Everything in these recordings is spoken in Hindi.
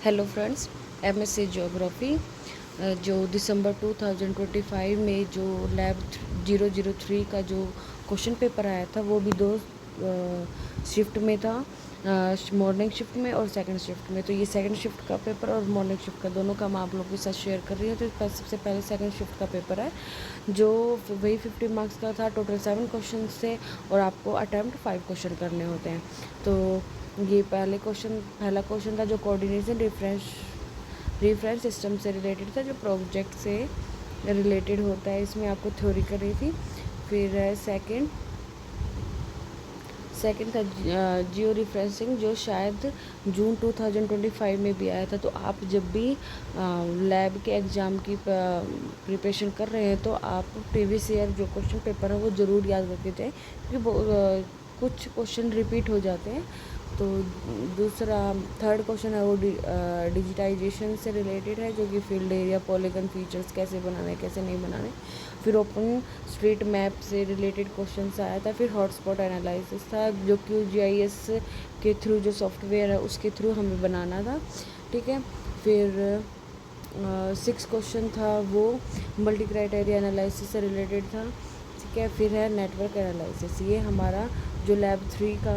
हेलो फ्रेंड्स, एमएससी ज्योग्राफी जो दिसंबर 2025 में जो लैब 003 का जो क्वेश्चन पेपर आया था वो भी दो शिफ्ट में था, मॉर्निंग शिफ्ट में और सेकंड शिफ्ट में। तो ये सेकंड शिफ्ट का पेपर और मॉर्निंग शिफ्ट का दोनों का मैं आप लोगों के साथ शेयर कर रही हूँ। तो सबसे पहले सेकंड शिफ्ट का पेपर है जो वही 50 मार्क्स का था। टोटल 7 क्वेश्चन थे और आपको अटैम्प्ट 5 क्वेश्चन करने होते हैं। तो ये पहला क्वेश्चन था जो कोऑर्डिनेशन रेफरेंस सिस्टम से रिलेटेड था, जो प्रोजेक्ट से रिलेटेड होता है। इसमें आपको थ्योरी कर रही थी। फिर सेकंड था जियो रिफ्रेंसिंग, जो शायद जून 2025 में भी आया था। तो आप जब भी लैब के एग्ज़ाम की प्रिपरेशन कर रहे हैं तो आप प्रीवियस ईयर जो क्वेश्चन पेपर है वो ज़रूर याद रखते जाए, क्योंकि कुछ क्वेश्चन रिपीट हो जाते हैं। तो थर्ड क्वेश्चन है वो डिजिटाइजेशन से रिलेटेड है, जो कि फील्ड एरिया, पॉलीगन, फीचर्स कैसे बनाने कैसे नहीं बनाने। फिर ओपन स्ट्रीट मैप से रिलेटेड क्वेश्चन आया था। फिर हॉटस्पॉट एनालिसिस था, जो QGIS के थ्रू जो सॉफ्टवेयर है उसके थ्रू हमें बनाना था। ठीक है। फिर 6 क्वेश्चन था वो मल्टी क्राइटेरिया एनालिसिस से रिलेटेड था। ठीक है। फिर है नेटवर्क एनालिसिस। ये हमारा जो लैब 3 का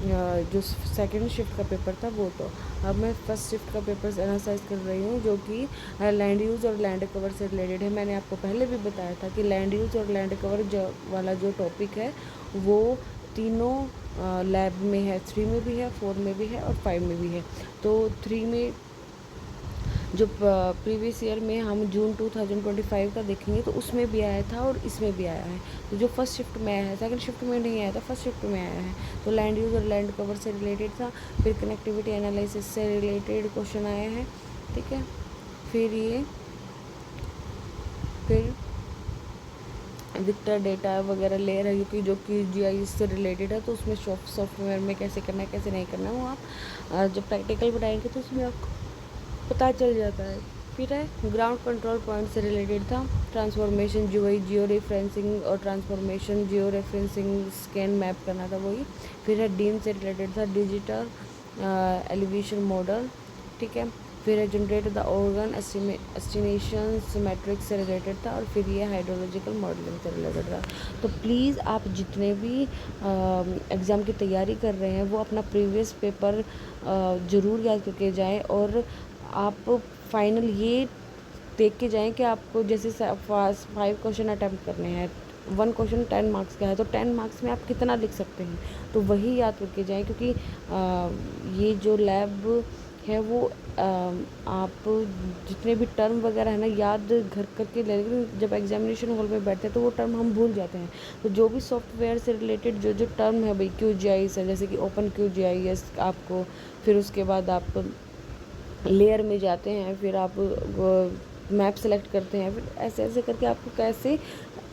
जो सेकंड शिफ्ट का पेपर था वो। तो अब मैं फर्स्ट शिफ्ट का पेपर एनालाइज कर रही हूँ, जो कि लैंड यूज़ और लैंड कवर से रिलेटेड है। मैंने आपको पहले भी बताया था कि लैंड यूज़ और लैंड कवर वाला जो टॉपिक है वो तीनों लैब में है। 3 में भी है, 4 में भी है और 5 में भी है। तो 3 में जो प्रीवियस ईयर में हम जून 2025 का देखेंगे तो उसमें भी आया था और इसमें भी आया है। तो जो फर्स्ट शिफ्ट में आया है, सेकंड शिफ्ट में नहीं आया था, फर्स्ट शिफ्ट में आया है। तो लैंड यूज़ और लैंड कवर से रिलेटेड था। फिर कनेक्टिविटी एनालिसिस से रिलेटेड क्वेश्चन आए हैं। ठीक है। फिर विक्टर डेटा वगैरह ले रही है, जो कि GIS से रिलेटेड है। तो उसमें सॉफ्टवेयर में कैसे करना है कैसे नहीं करना है वो आप जब प्रैक्टिकल बनाएंगे तो उसमें आपको पता चल जाता है। फिर है ग्राउंड कंट्रोल पॉइंट से रिलेटेड था। ट्रांसफॉर्मेशन जो वही जियो रेफरेंसिंग और transformation geo referencing scan map करना था वही। फिर है डीम से रिलेटेड था, डिजिटल एलिवेशन मॉडल। ठीक है। फिर है generate the organ estimations matrix से रिलेटेड था। और फिर ये हाइड्रोलॉजिकल मॉडलिंग से रिलेटेड था। तो प्लीज़ आप जितने भी एग्ज़ाम की तैयारी कर रहे हैं वो अपना प्रीवियस पेपर ज़रूर याद करके जाएं। और आप फाइनल ये देख के जाएं कि आपको जैसे 5 क्वेश्चन अटैम्प्ट करने हैं, 1 क्वेश्चन 10 मार्क्स का है, तो 10 मार्क्स में आप कितना लिख सकते हैं, तो वही याद करके जाएं। क्योंकि ये जो लैब है वो आप जितने भी टर्म वगैरह है ना याद घर करके ले, लेकिन जब एग्जामिनेशन हॉल में बैठते हैं तो वो टर्म हम भूल जाते हैं। तो जो भी सॉफ्टवेयर से रिलेटेड जो जो टर्म है भाई, QGIS है, जैसे कि ओपन QGIS आपको, फिर उसके बाद आप लेयर में जाते हैं, फिर आप मैप सेलेक्ट करते हैं, फिर ऐसे ऐसे करके आपको कैसे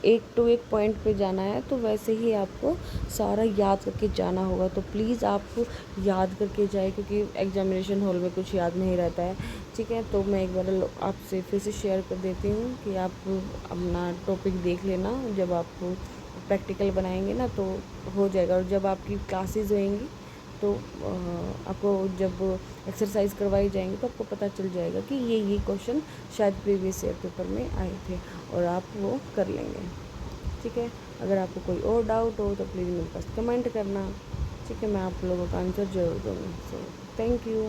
एक टू एक पॉइंट पे जाना है, तो वैसे ही आपको सारा याद करके जाना होगा। तो प्लीज़ आप याद करके जाए, क्योंकि एग्जामिनेशन हॉल में कुछ याद नहीं रहता है। ठीक है। तो मैं एक बार आपसे फिर से शेयर कर देती हूँ कि आप अपना टॉपिक देख लेना, जब आप प्रैक्टिकल बनाएंगे ना तो हो जाएगा। और जब आपकी क्लासेस होएंगी तो आपको जब एक्सरसाइज करवाई जाएंगी तो आपको पता चल जाएगा कि ये क्वेश्चन शायद प्रीवियस ईयर पेपर में आए थे और आप वो कर लेंगे। ठीक है। अगर आपको कोई और डाउट हो तो प्लीज़ मेरे पास कमेंट करना। ठीक है। मैं आप लोगों का आंसर ज़रूर दूँगी। So thank you.